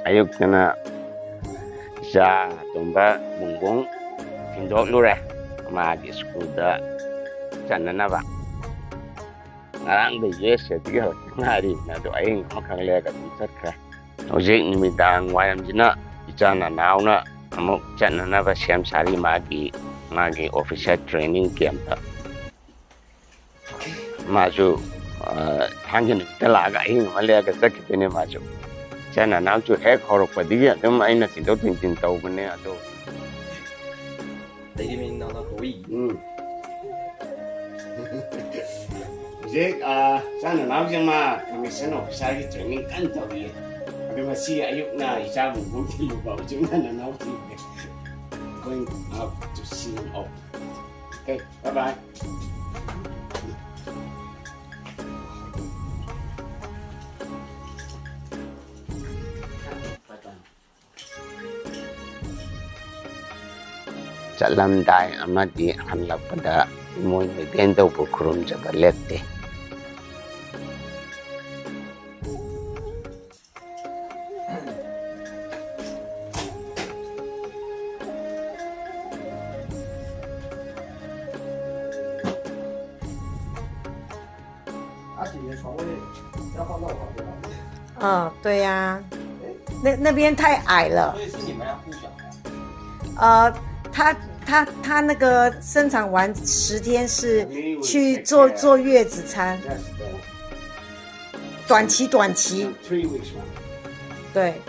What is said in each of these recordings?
ayuktana sa tumba bungbong tindok lure magi school da chananaba ngarang da yes diga ngari na do ayeng makang lega sakra ojek nimidang wayam jina ichana nauna amuk chananaba siam sari magi officer training camp ta maju hangin talaga ayeng malega sakitene maju chana now to heck horror padia them aina tinto tin tau bane ado They mean no we. Jek chana now jama commission officer training kan tau ye ade masi ayuk na isa bung ti lupa jumna na now going up to see him off. Okay, bye bye. Salamdai amadi hanlap pada moy bento bukrum jabalete.对呀，那边太矮了。所以是你们要顾小孩。他那个生产完10天是去坐月子餐，短期。对。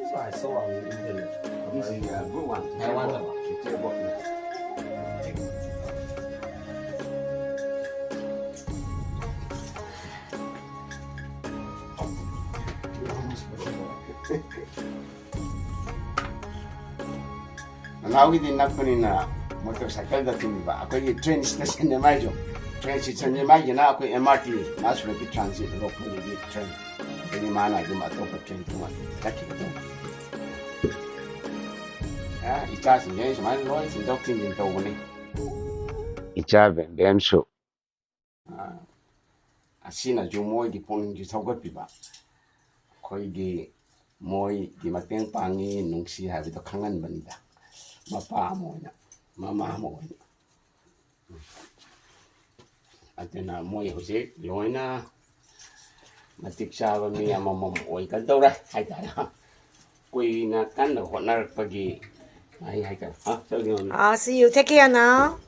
这还收网一个人，台湾的吧？Now din nakuni na motorcycle da tumi ba akwai train station ne mai jo train station ne mai na akwai MRT national rapid transit local ne train ni mana ji ma to train kuma take da ita sin ne shi mai loi sin doctor din to ne ita ben so asina jo moi di pon ji Thougatpiba khoi gi moi di mateng pangi nungsi ha bi to khangan banida mapa mo na mama mo atena mo hose loina matik sa ba mi amam oi kan to ra hai ta na kui na kan ho na pagi hai ka ha so see you, take care now.